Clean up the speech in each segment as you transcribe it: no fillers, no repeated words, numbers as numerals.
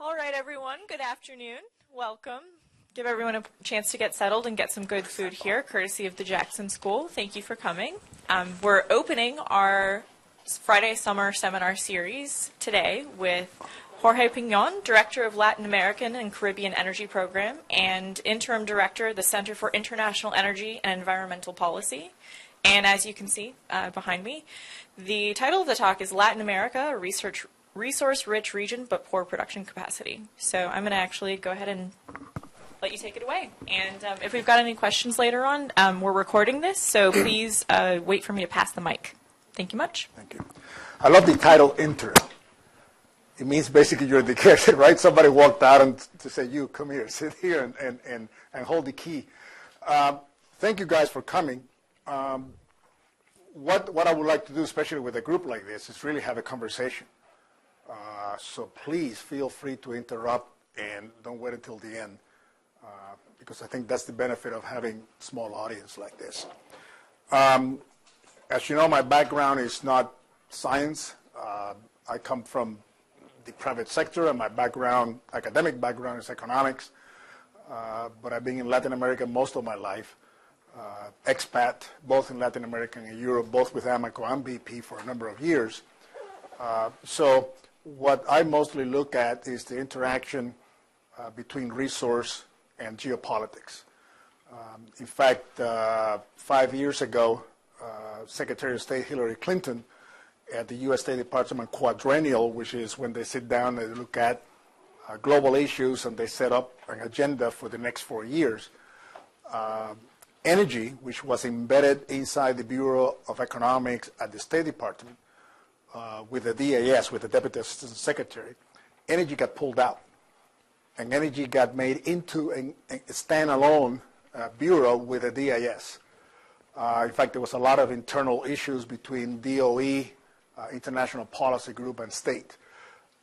All right, everyone, good afternoon. Welcome. Give everyone a chance to get settled and get some good food here, courtesy of the Jackson School. Thank you for coming. We're opening our Friday Summer Seminar Series today with Jorge Pignon, Director of Latin American and Caribbean Energy Program and Interim Director of the Center for International Energy and Environmental Policy. And as you can see behind me, the title of the talk is Latin America, a resource-rich region but poor production capacity. So I'm going to actually go ahead and let you take it away. And if we've got any questions later on, we're recording this, so please wait for me to pass the mic. Thank you much. Thank you. I love the title, Inter. It means basically you're the guest, right? Somebody walked out and to say, you, come here, sit here and hold the key. Thank you guys for coming. What I would like to do, especially with a group like this, is really have a conversation. So please feel free to interrupt and don't wait until the end, because I think that's the benefit of having a small audience like this. As you know, my background is not science. I come from the private sector, and my academic background is economics. But I've been in Latin America most of my life, expat, both in Latin America and Europe, both with Amoco and BP for a number of years. So what I mostly look at is the interaction between resource and geopolitics. In fact, 5 years ago, Secretary of State Hillary Clinton at the U.S. State Department Quadrennial, which is when they sit down and look at global issues and they set up an agenda for the next 4 years. Energy, which was embedded inside the Bureau of Economics at the State Department, with the DAS, with the Deputy Assistant Secretary, energy got pulled out. And energy got made into a standalone bureau with the DAS. In fact, there was a lot of internal issues between DOE, International Policy Group, and state.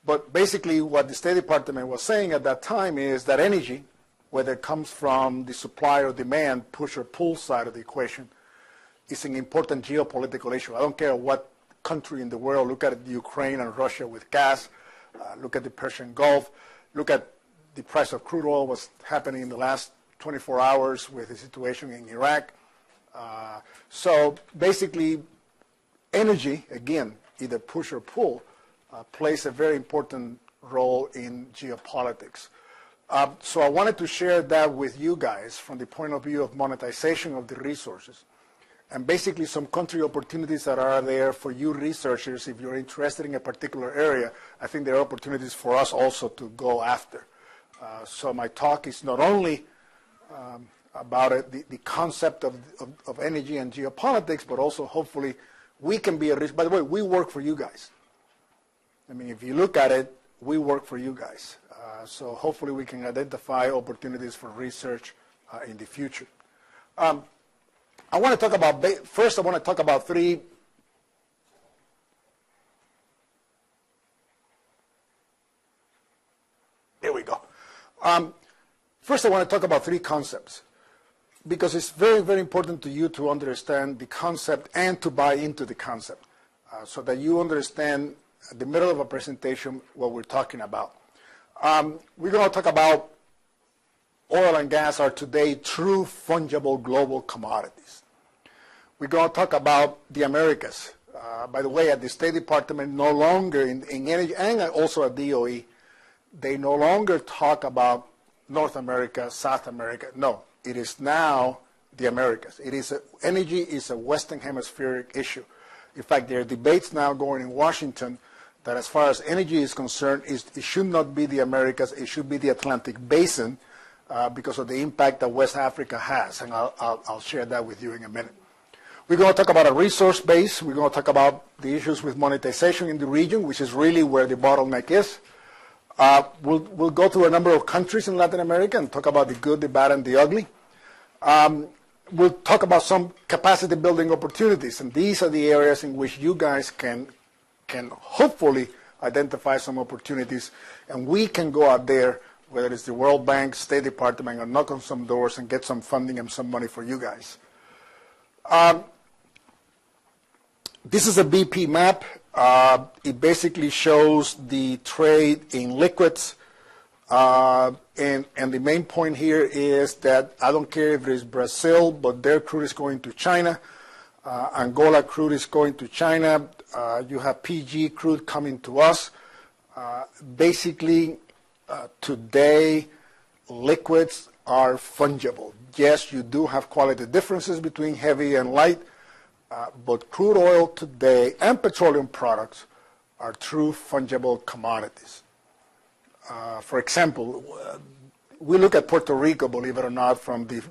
But basically what the State Department was saying at that time is that energy, whether it comes from the supply or demand, push or pull side of the equation, is an important geopolitical issue. I don't care what country in the world. Look at Ukraine and Russia with gas. Look at the Persian Gulf. Look at the price of crude oil, what's happening in the last 24 hours with the situation in Iraq. So basically, energy, again, either push or pull, plays a very important role in geopolitics. So I wanted to share that with you guys from the point of view of monetization of the resources, and basically some country opportunities that are there for you researchers. If you're interested in a particular area, I think there are opportunities for us also to go after. So my talk is not only about the concept of energy and geopolitics, but also hopefully we can be by the way, we work for you guys. I mean, if you look at it, we work for you guys. So hopefully we can identify opportunities for research in the future. I want to talk about, first I want to talk about three. There we go. First I want to talk about three concepts, because it's very, very important to you to understand the concept and to buy into the concept, so that you understand at the middle of a presentation what we're talking about. We're going to talk about oil and gas are today true fungible global commodities. We're going to talk about the Americas. By the way, at the State Department, no longer in energy, and also at DOE, they no longer talk about North America, South America. No, it is now the Americas. Energy is a Western Hemispheric issue. In fact, there are debates now going in Washington that as far as energy is concerned, it should not be the Americas, it should be the Atlantic Basin, because of the impact that West Africa has, and I'll share that with you in a minute. We're going to talk about a resource base. We're going to talk about the issues with monetization in the region, which is really where the bottleneck is. We'll go through a number of countries in Latin America and talk about the good, the bad, and the ugly. We'll talk about some capacity building opportunities, and these are the areas in which you guys can hopefully identify some opportunities, and we can go out there, whether it's the World Bank, State Department, and knock on some doors and get some funding and some money for you guys. This is a BP map. It basically shows the trade in liquids, And the main point here is that I don't care if it is Brazil, but their crude is going to China. Angola crude is going to China. You have PG crude coming to us. Basically, today, liquids are fungible. Yes, you do have quality differences between heavy and light, but crude oil today and petroleum products are true fungible commodities. For example, we look at Puerto Rico, believe it or not, from the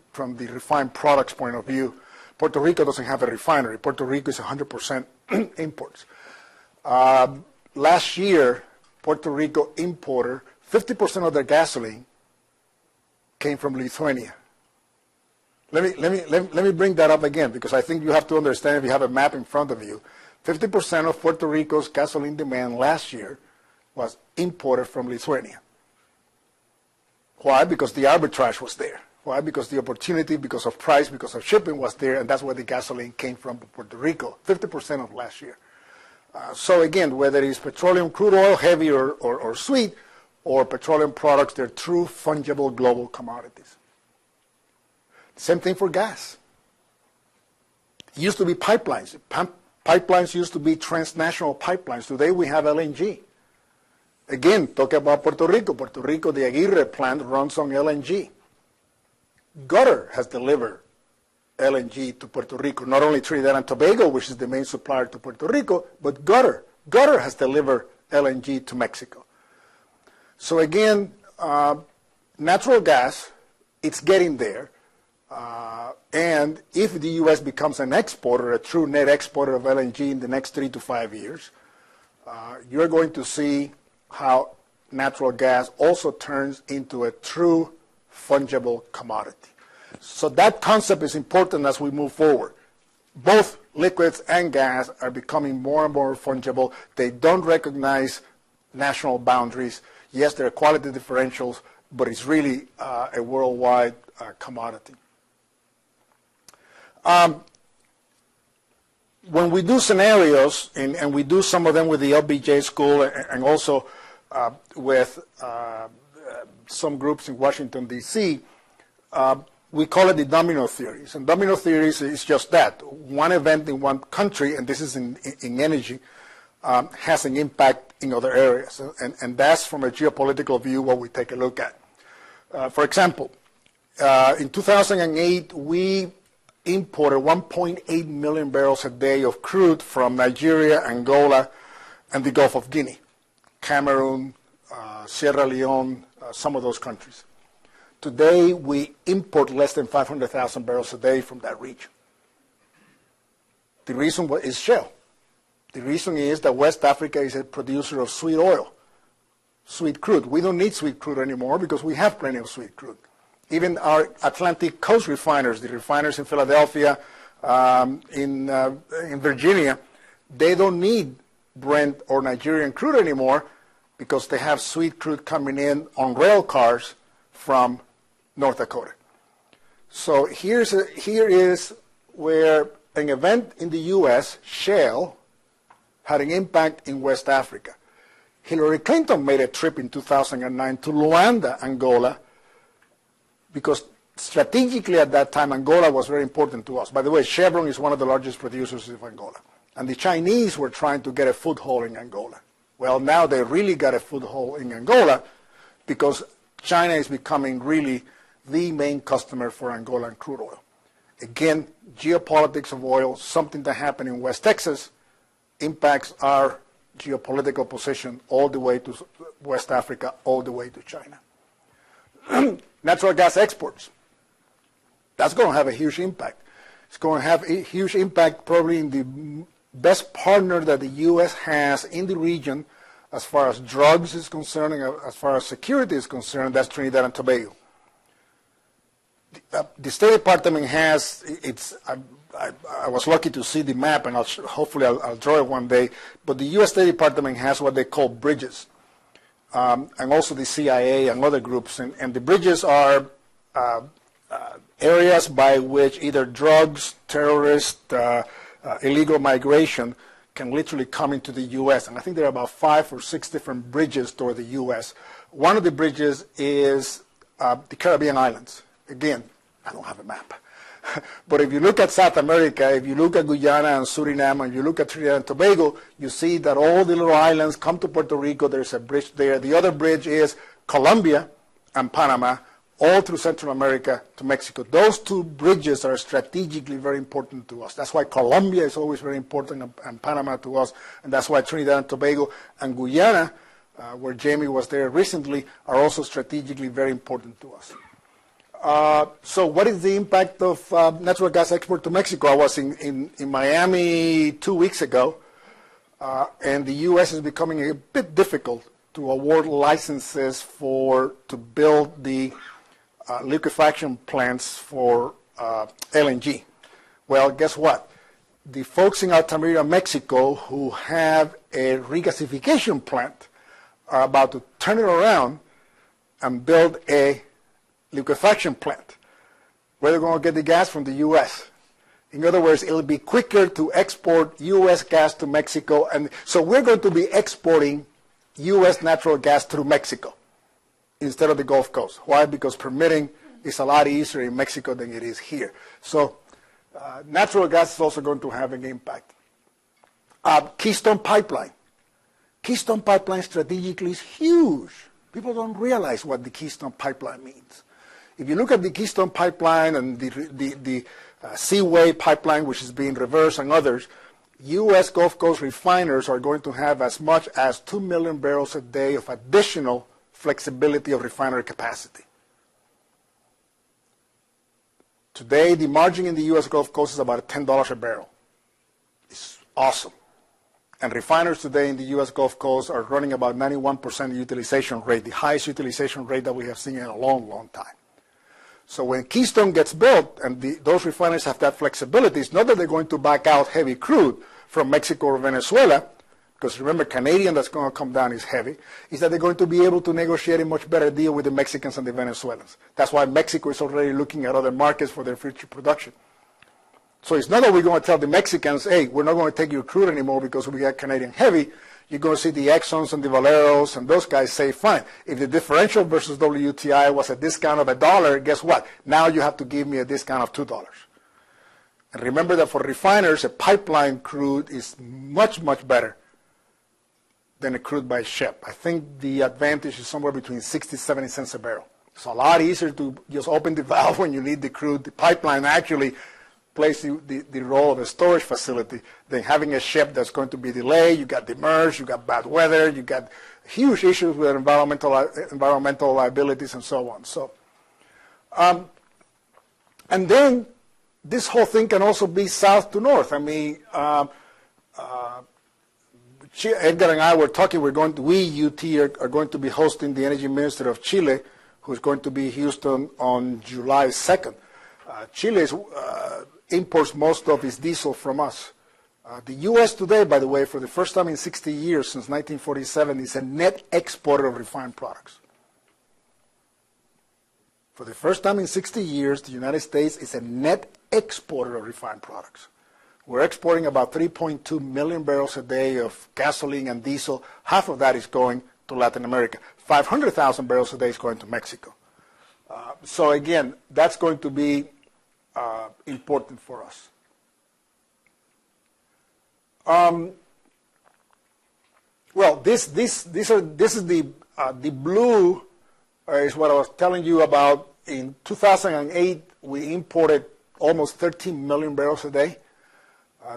refined products point of view. Puerto Rico doesn't have a refinery. Puerto Rico is 100% imports. Last year, Puerto Rico imported 50% of their gasoline came from Lithuania. Let me bring that up again, because I think you have to understand, if you have a map in front of you, 50% of Puerto Rico's gasoline demand last year was imported from Lithuania. Why? Because the arbitrage was there. Why? Because the opportunity, because of price, because of shipping was there, and that's where the gasoline came from Puerto Rico, 50% of last year. So again, whether it's petroleum, crude oil, heavy or sweet, or petroleum products, they're true fungible global commodities. Same thing for gas. It used to be pipelines. Pipelines used to be transnational pipelines. Today we have LNG. Again, talk about Puerto Rico. Puerto Rico, the Aguirre plant runs on LNG. Qatar has delivered LNG to Puerto Rico, not only Trinidad and Tobago, which is the main supplier to Puerto Rico, but Qatar. Qatar has delivered LNG to Mexico. So again, natural gas, it's getting there. And if the U.S. becomes an exporter, a true net exporter of LNG in the next 3 to 5 years, you're going to see how natural gas also turns into a true fungible commodity. So that concept is important as we move forward. Both liquids and gas are becoming more and more fungible. They don't recognize national boundaries. Yes, there are quality differentials, but it's really a worldwide commodity. When we do scenarios, and we do some of them with the LBJ school and also with some groups in Washington, D.C., we call it the domino theories. And domino theories is just that. One event in one country, and this is in energy, has an impact in other areas. And that's, from a geopolitical view, what we take a look at. For example, in 2008, we imported 1.8 million barrels a day of crude from Nigeria, Angola, and the Gulf of Guinea, Cameroon, Sierra Leone, some of those countries. Today, we import less than 500,000 barrels a day from that region. The reason is Shale. The reason is that West Africa is a producer of sweet oil, sweet crude. We don't need sweet crude anymore because we have plenty of sweet crude. Even our Atlantic Coast refiners, the refiners in Philadelphia, in Virginia, they don't need Brent or Nigerian crude anymore because they have sweet crude coming in on rail cars from North Dakota. So here is where an event in the U.S., Shale, had an impact in West Africa. Hillary Clinton made a trip in 2009 to Luanda, Angola, because strategically at that time, Angola was very important to us. By the way, Chevron is one of the largest producers of Angola. And the Chinese were trying to get a foothold in Angola. Well, now they really got a foothold in Angola because China is becoming really the main customer for Angolan crude oil. Again, geopolitics of oil, something that happened in West Texas, impacts our geopolitical position all the way to West Africa, all the way to China. Natural gas exports. That's going to have a huge impact. It's going to have a huge impact probably in the best partner that the U.S. has in the region as far as drugs is concerned and as far as security is concerned. That's Trinidad and Tobago. The State Department has, I was lucky to see the map, and hopefully I'll draw it one day, but the U.S. State Department has what they call bridges, and also the CIA and other groups. And the bridges are areas by which either drugs, terrorists, illegal migration can literally come into the U.S. And I think there are about 5 or 6 different bridges toward the U.S. One of the bridges is the Caribbean islands. Again, I don't have a map. But if you look at South America, if you look at Guyana and Suriname, and you look at Trinidad and Tobago, you see that all the little islands come to Puerto Rico. There's a bridge there. The other bridge is Colombia and Panama, all through Central America to Mexico. Those 2 bridges are strategically very important to us. That's why Colombia is always very important, and Panama to us. And that's why Trinidad and Tobago and Guyana, where Jamie was there recently, are also strategically very important to us. So what is the impact of natural gas export to Mexico? I was in Miami 2 weeks ago, and the U.S. is becoming a bit difficult to award licenses to build the liquefaction plants for LNG. Well, guess what? The folks in Altamira, Mexico, who have a regasification plant are about to turn it around and build a liquefaction plant where they're going to get the gas from the U.S. In other words, it'll be quicker to export U.S. gas to Mexico. And so we're going to be exporting U.S. natural gas through Mexico instead of the Gulf Coast. Why? Because permitting is a lot easier in Mexico than it is here. So natural gas is also going to have an impact. Keystone Pipeline. Keystone Pipeline strategically is huge. People don't realize what the Keystone Pipeline means. If you look at the Keystone Pipeline and the Seaway Pipeline, which is being reversed, and others, U.S. Gulf Coast refiners are going to have as much as 2 million barrels a day of additional flexibility of refinery capacity. Today, the margin in the U.S. Gulf Coast is about $10 a barrel. It's awesome. And refiners today in the U.S. Gulf Coast are running about 91% utilization rate, the highest utilization rate that we have seen in a long, long time. So when Keystone gets built and those refiners have that flexibility, it's not that they're going to back out heavy crude from Mexico or Venezuela, because remember, Canadian that's going to come down is heavy, is that they're going to be able to negotiate a much better deal with the Mexicans and the Venezuelans. That's why Mexico is already looking at other markets for their future production. So it's not that we're going to tell the Mexicans, hey, we're not going to take your crude anymore because we got Canadian heavy. You're going to see the Exxons and the Valeros and those guys say, fine, if the differential versus WTI was a discount of $1, guess what? Now you have to give me a discount of $2. And remember that for refiners, a pipeline crude is much, much better than a crude by ship. I think the advantage is somewhere between 60, 70 cents a barrel. It's a lot easier to just open the valve when you need the crude. The pipeline actually plays the role of a storage facility than having a ship that's going to be delayed. You got demurrage, you got bad weather, you got huge issues with environmental liabilities and so on. So, and then this whole thing can also be south to north. I mean, Edgar and I were talking. We UT are going to be hosting the Energy Minister of Chile, who's going to be in Houston on July 2nd. Chile imports most of its diesel from us. The U.S. today, by the way, for the first time in 60 years, since 1947, is a net exporter of refined products. For the first time in 60 years, the United States is a net exporter of refined products. We're exporting about 3.2 million barrels a day of gasoline and diesel. Half of that is going to Latin America. 500,000 barrels a day is going to Mexico. So again, that's going to be important for us. Well, this is the blue is what I was telling you about. In 2008, we imported almost 13 million barrels a day.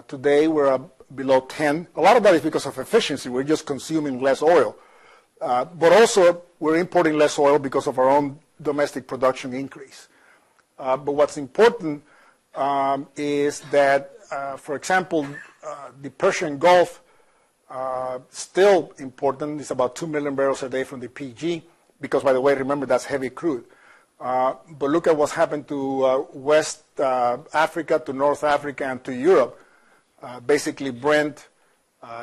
Today, we're below 10. A lot of that is because of efficiency. We're just consuming less oil. But also, we're importing less oil because of our own domestic production increase. But what's important is that, for example, the Persian Gulf, still important. It's about 2 million barrels a day from the PG, because, by the way, remember, that's heavy crude. But look at what's happened to West Africa, to North Africa, and to Europe. Basically, Brent,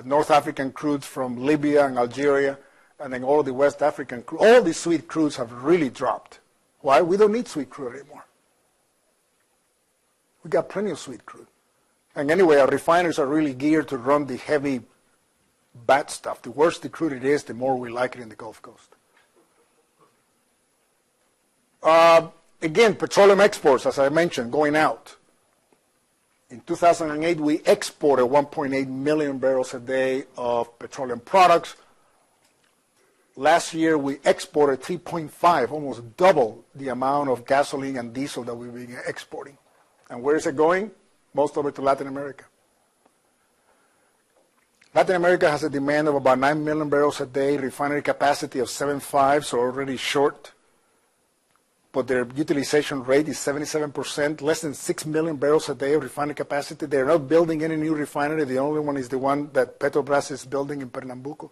North African crudes from Libya and Algeria, and then all of the West African crude. All these sweet crudes have really dropped. Why? We don't need sweet crude anymore. We got plenty of sweet crude. And anyway, our refiners are really geared to run the heavy, bad stuff. The worse the crude it is, the more we like it in the Gulf Coast. Again, petroleum exports, as I mentioned, going out. In 2008, we exported 1.8 million barrels a day of petroleum products. Last year, we exported 3.5, almost double the amount of gasoline and diesel that we've been exporting. And where is it going? Most of it to Latin America. Latin America has a demand of about 9 million barrels a day, refinery capacity of 7.5, so already short. But their utilization rate is 77%, less than 6 million barrels a day of refinery capacity. They're not building any new refinery. The only one is the one that Petrobras is building in Pernambuco.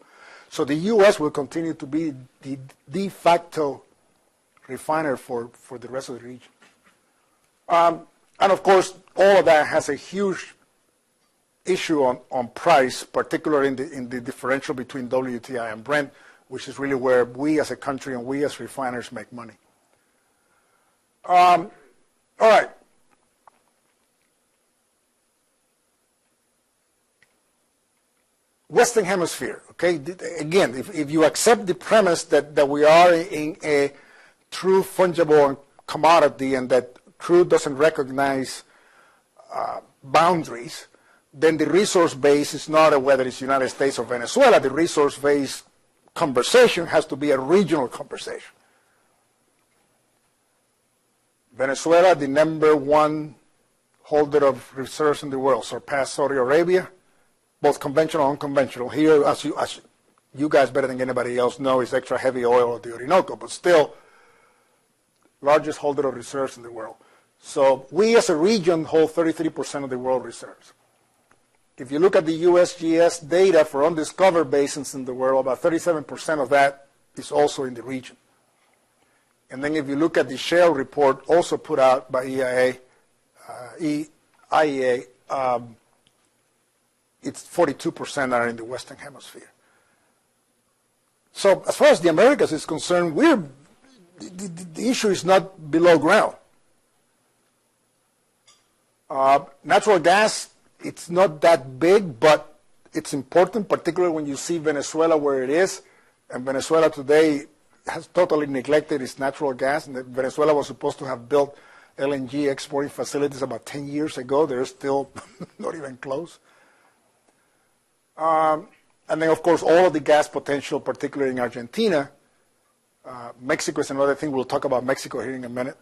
So the U.S. will continue to be the de facto refiner for the rest of the region. And of course, all of that has a huge issue on price, particularly in the differential between WTI and Brent, which is really where we as a country and we as refiners make money. All right. Western Hemisphere, okay? Again, if you accept the premise that we are in a true fungible commodity and that crude doesn't recognize boundaries, then the resource base is not whether it's United States or Venezuela. The resource base conversation has to be a regional conversation. Venezuela, the #1 holder of reserves in the world, surpassed Saudi Arabia, both conventional and unconventional. Here, as you guys better than anybody else know, is extra heavy oil of the Orinoco, but still, largest holder of reserves in the world. So we as a region hold 33% of the world reserves. If you look at the USGS data for undiscovered basins in the world, about 37% of that is also in the region. And then if you look at the Shale report also put out by IEA, it's 42% are in the Western Hemisphere. So as far as the Americas is concerned, the issue is not below ground. Natural gas, it's not that big, but it's important, particularly when you see Venezuela where it is. And Venezuela today has totally neglected its natural gas. And Venezuela was supposed to have built LNG exporting facilities about 10 years ago. They're still not even close. And then, of course, all of the gas potential, particularly in Argentina. Mexico is another thing. We'll talk about Mexico here in a minute.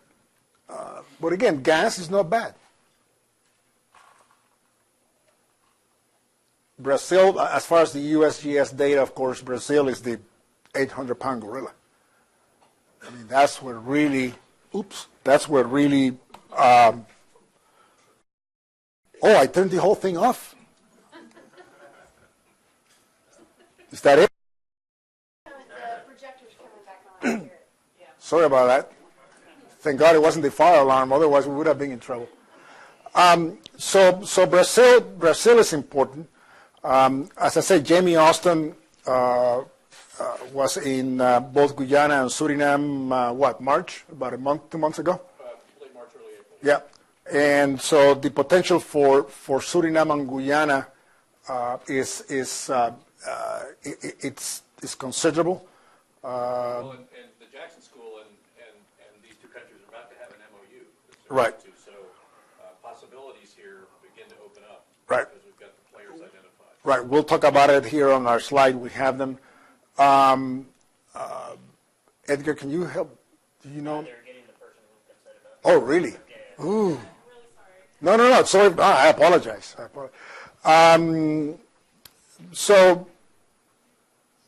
But again, gas is not bad. Brazil, as far as the USGS data, of course, Brazil is the 800-pound gorilla. I mean, that's where really, oh, I turned the whole thing off. Is that it? The projector's coming back on. Sorry about that. Thank God it wasn't the fire alarm, otherwise we would have been in trouble. So Brazil is important. As I said, Jamie Austin was in both Guyana and Suriname, March? About a month, 2 months ago? Late March, early April. Yeah. And so the potential for Suriname and Guyana is considerable. Well, and the Jackson School and these two countries are about to have an MOU. Right. So possibilities here begin to open up. Right. Because we've got the players identified. Right. We'll talk about it here on our slide. We have them. Edgar, can you help? Do you know? They're getting the person who can set it up. Oh, really? Yeah. Ooh. I'm really sorry. No. Sorry. I apologize.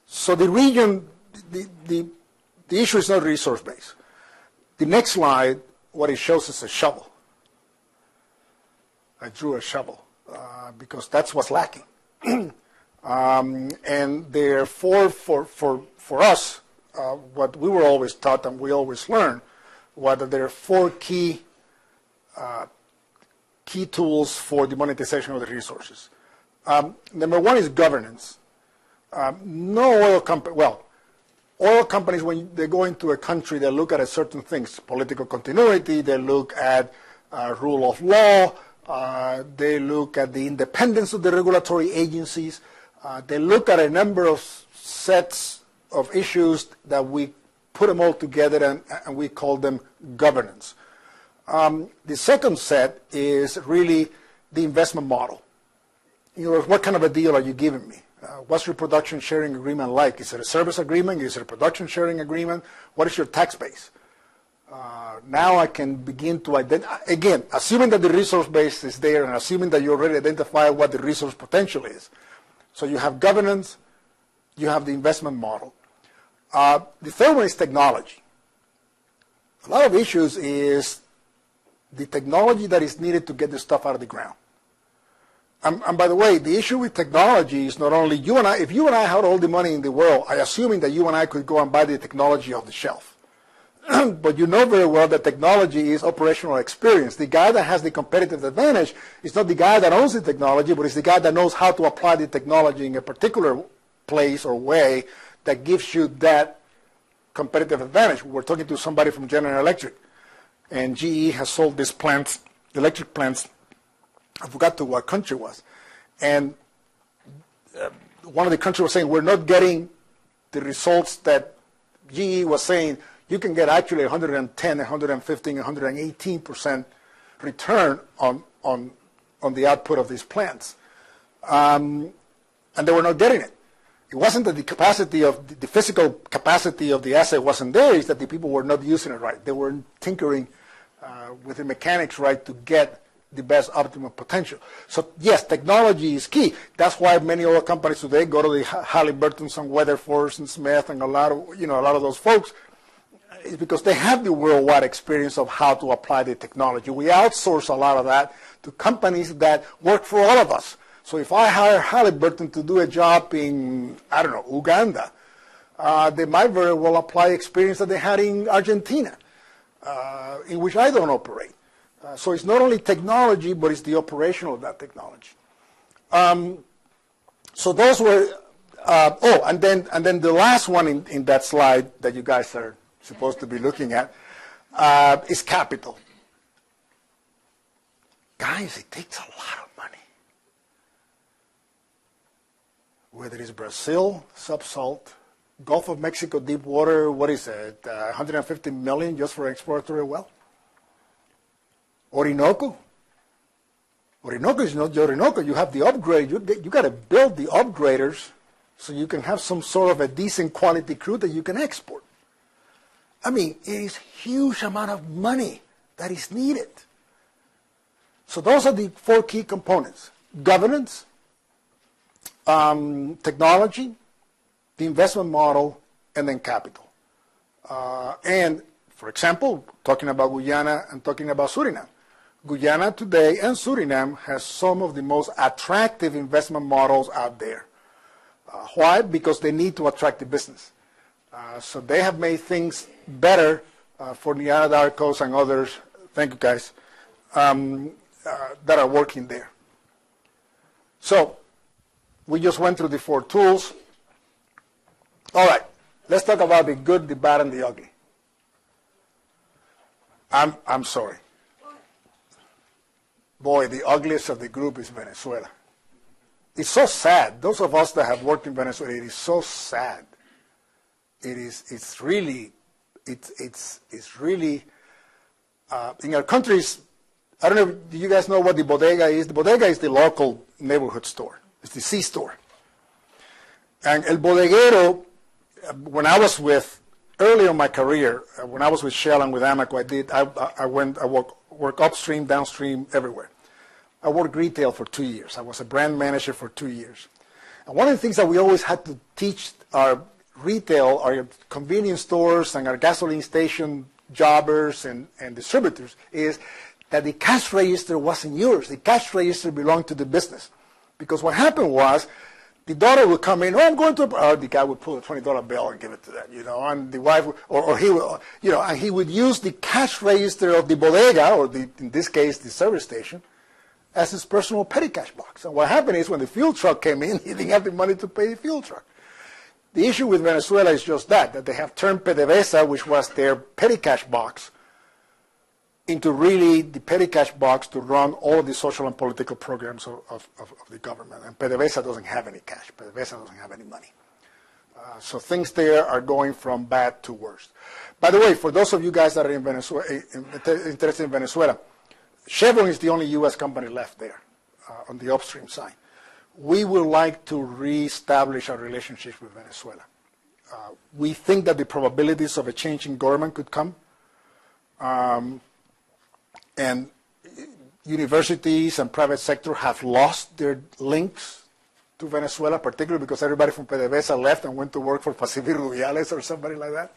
So the region, the issue is not resource based. The next slide, what it shows is a shovel. I drew a shovel because that's what's lacking. And therefore, for us, what we were always taught and we always learn, was that there are four key tools for the monetization of the resources. Number one is governance. Oil companies, when they go into a country, they look at certain things, political continuity, they look at rule of law, They look at the independence of the regulatory agencies. They look at a number of sets of issues that we put them all together and we call them governance. The second set is really the investment model. What kind of a deal are you giving me? What's your production sharing agreement like? Is it a service agreement? Is it a production sharing agreement? What is your tax base? Now I can begin to identify, again, assuming that the resource base is there and assuming that you already identify what the resource potential is. So you have governance, you have the investment model. The third one is technology. A lot of issues is the technology that is needed to get the stuff out of the ground. And by the way, the issue with technology is not only you and I. If you and I had all the money in the world, I assuming that you and I could go and buy the technology off the shelf. But you know very well that technology is operational experience. The guy that has the competitive advantage is not the guy that owns the technology, but it's the guy that knows how to apply the technology in a particular place or way that gives you that competitive advantage. We're talking to somebody from General Electric, and GE has sold these plants, electric plants. I forgot to what country it was. And one of the countries was saying, we're not getting the results that GE was saying. You can get actually 110, 115, 118% return on the output of these plants. And they were not getting it. It wasn't that the capacity of the physical capacity of the asset wasn't there, it's that the people were not using it right. They were tinkering with the mechanics right to get the best optimum potential. So yes, technology is key. That's why many other companies today go to the Halliburtons and Weatherfords and Smith and a lot of those folks. Is because they have the worldwide experience of how to apply the technology. We outsource a lot of that to companies that work for all of us. So if I hire Halliburton to do a job in, I don't know, Uganda, they might very well apply experience that they had in Argentina, in which I don't operate. So it's not only technology, but it's the operational of that technology. So those were, and then the last one in that slide that you guys are supposed to be looking at is capital. Guys, it takes a lot of money. Whether it's Brazil, subsalt, Gulf of Mexico, deep water, what is it, 150 million just for exploratory well? Orinoco? Orinoco is not the Orinoco. You have the upgrade. You got to build the upgraders so you can have some sort of a decent quality crude that you can export. I mean, it is a huge amount of money that is needed. So those are the four key components: governance, technology, the investment model, and then capital. And, for example, talking about Guyana and talking about Suriname. Guyana today and Suriname has some of the most attractive investment models out there. Why? Because they need to attract the business. So they have made things better for the Anadarkos and others, thank you guys, that are working there. So we just went through the four tools. All right, let's talk about the good, the bad, and the ugly. I'm sorry. Boy, the ugliest of the group is Venezuela. It's so sad. Those of us that have worked in Venezuela, it is so sad. It's really in our countries. I don't know. Do you guys know what the bodega is? The bodega is the local neighborhood store. It's the C store. And el bodeguero, when I was early in my career, when I was with Shale and with Amoco, I worked upstream, downstream, everywhere. I worked retail for 2 years. I was a brand manager for 2 years. And one of the things that we always had to teach our retail, our convenience stores and our gasoline station jobbers and distributors is that the cash register wasn't yours. The cash register belonged to the business. Because what happened was, the daughter would come in, I'm going to, or the guy would pull a $20 bill and give it to them, and the wife, or he would, and he would use the cash register of the bodega, or in this case, the service station, as his personal petty cash box. And what happened is when the fuel truck came in, he didn't have the money to pay the fuel truck. The issue with Venezuela is just that they have turned PDVSA, which was their petty cash box, into really the petty cash box to run all of the social and political programs of the government. And PDVSA doesn't have any cash. PDVSA doesn't have any money. So things there are going from bad to worse. By the way, for those of you guys that are in Venezuela, interested in Venezuela, Chevron is the only U.S. company left there on the upstream side. We would like to reestablish our relationship with Venezuela. We think that the probabilities of a change in government could come. And universities and private sector have lost their links to Venezuela, particularly because everybody from PDVSA left and went to work for Pacific Rubiales or somebody like that.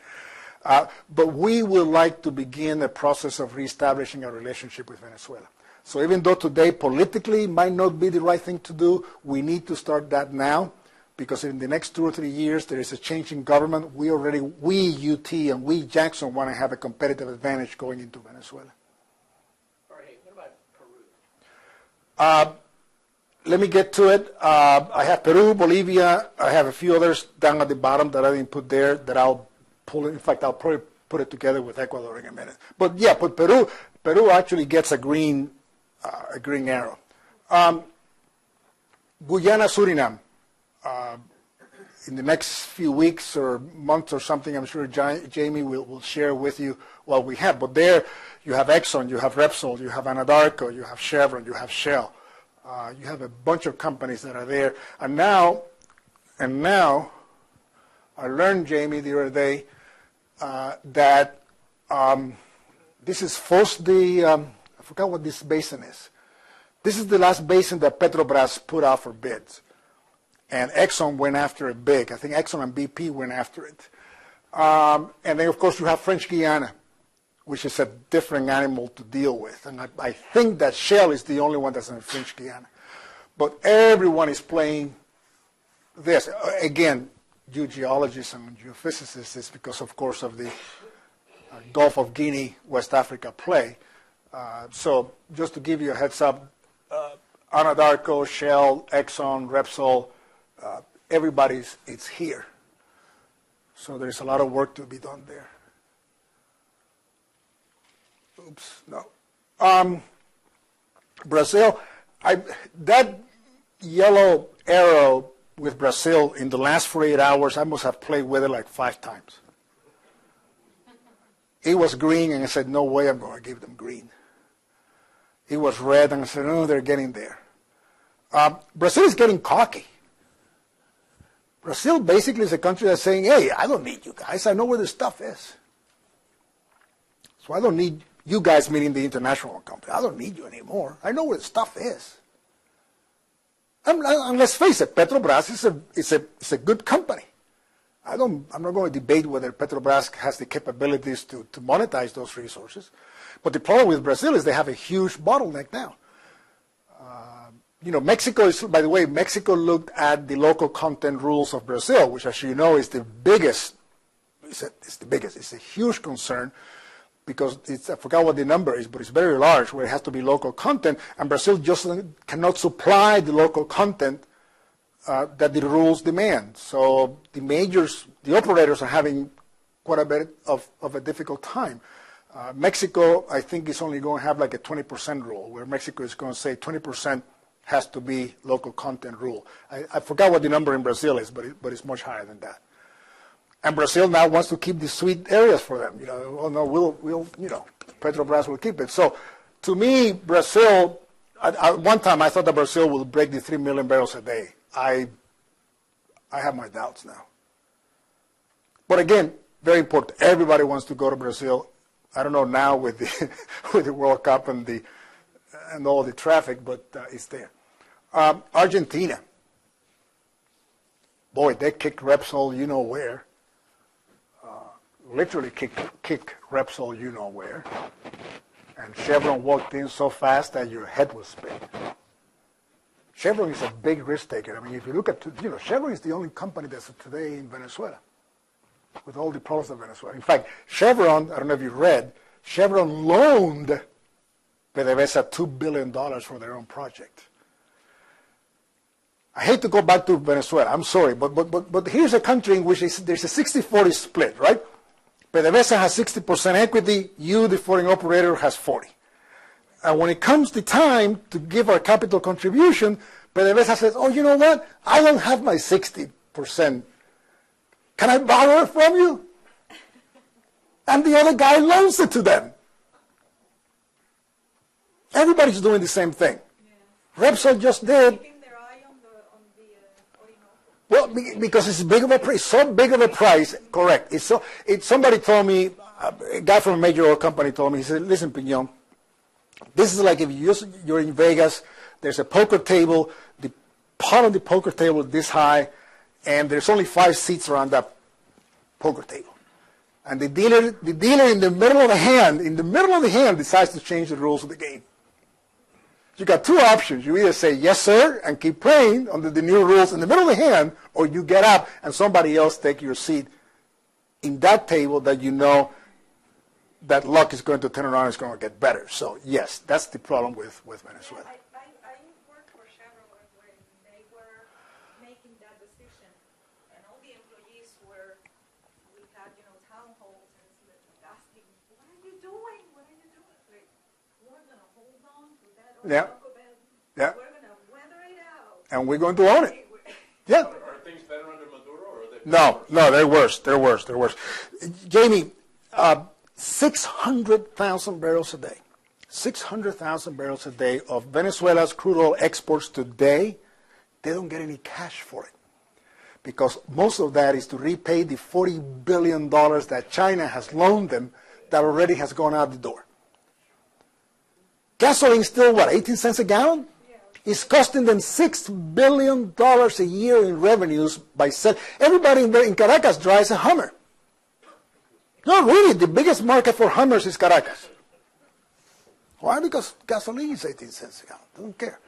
But we would like to begin a process of reestablishing a relationship with Venezuela. So even though today politically might not be the right thing to do, we need to start that now, because in the next 2 or 3 years there is a change in government. We UT and we Jackson want to have a competitive advantage going into Venezuela. Jorge, what about Peru? Let me get to it. I have Peru, Bolivia. I have a few others down at the bottom that I didn't put there that I'll pull. In fact, I'll probably put it together with Ecuador in a minute. But yeah, but Peru actually gets a green arrow. Guyana, Suriname. In the next few weeks or months or something, I'm sure Jamie will share with you what we have. But there you have Exxon, you have Repsol, you have Anadarko, you have Chevron, you have Shell. You have a bunch of companies that are there. And now, I learned, Jamie, the other day that this is first I forgot what this basin is. This is the last basin that Petrobras put out for bids. And Exxon went after it big. I think Exxon and BP went after it. And then, of course, you have French Guiana, which is a different animal to deal with. And I think that Shell is the only one that's in French Guiana. But everyone is playing this. Again, you geologists and geophysicists, is because, of course, of the Gulf of Guinea, West Africa play. So just to give you a heads up, Anadarko, Shell, Exxon, Repsol, it's here. So there's a lot of work to be done there. Oops, no. Brazil, that yellow arrow with Brazil in the last 48 hours, I must have played with it like 5 times. It was green, and I said, no way I'm going to give them green. It was red, and I said, no, they're getting there. Brazil is getting cocky. Brazil basically is a country that's saying, hey, I don't need you guys. I know where the stuff is. So I don't need you guys, meaning the international company. I don't need you anymore. I know where the stuff is. And let's face it, Petrobras is a good company. I'm not going to debate whether Petrobras has the capabilities to monetize those resources. But the problem with Brazil is they have a huge bottleneck now. Mexico is, by the way, Mexico looked at the local content rules of Brazil, which, as you know, is the biggest. It's a huge concern because I forgot what the number is, but it's very large, where it has to be local content, and Brazil just cannot supply the local content that the rules demand. So the operators are having quite a bit of a difficult time. Mexico, I think, is only going to have like a 20% rule, where Mexico is going to say 20% has to be local content rule. I forgot what the number in Brazil is, but it's much higher than that. And Brazil now wants to keep the sweet areas for them. Oh no, we'll Petrobras will keep it. So, to me, Brazil. At one time, I thought that Brazil will break the 3 million barrels a day. I have my doubts now. But again, very important. Everybody wants to go to Brazil. I don't know now with the World Cup and all the traffic, but it's there. Argentina. Boy, they kicked Repsol, you know where. Literally kick Repsol, you know where. And Chevron walked in so fast that your head was spin. Chevron is a big risk taker. I mean, if you look at, Chevron is the only company that's today in Venezuela, with all the problems of Venezuela. In fact, Chevron, I don't know if you read, Chevron loaned PDVSA $2 billion for their own project. I hate to go back to Venezuela, I'm sorry, but here's a country in which there's a 60-40 split, right? PDVSA has 60% equity. You, the foreign operator, has 40. And when it comes the time to give our capital contribution, PDVSA says, oh, you know what? I don't have my 60%. Can I borrow it from you? And the other guy loans it to them. Everybody's doing the same thing. Yeah. Repsol just did. Keeping their eye on the Orinoco. Well, because it's big of a price, so big of a price. Correct. Somebody told me, a guy from a major oil company told me, he said, listen, Piñon, this is like if you're in Vegas, there's a poker table, the pot on the poker table is this high, and there's only 5 seats around that poker table. And the dealer in the middle of the hand decides to change the rules of the game. You got 2 options. You either say yes, sir, and keep playing under the new rules in the middle of the hand, or you get up and somebody else take your seat in that table that you know that luck is going to turn around and it's going to get better. So yes, that's the problem with Venezuela. I worked for Chevron when they were making that decision, and all the employees we had, town halls and asking, what are you doing? What are you doing? Like, we're going to hold on to that Orinoco bed. Yeah. We're going to weather it out. And we're going to own it. Yeah. Are things better under Maduro, or are they? No, they're worse. They're worse. Jamie, 600,000 barrels a day. 600,000 barrels a day of Venezuela's crude oil exports today, they don't get any cash for it. Because most of that is to repay the $40 billion that China has loaned them that already has gone out the door. Gasoline still, 18 cents a gallon? Yeah. It's costing them $6 billion a year in revenues by selling. Everybody in Caracas drives a Hummer. No, really, the biggest market for Hummers is Caracas. Why? Because gasoline is 18 cents a gallon. Don't care.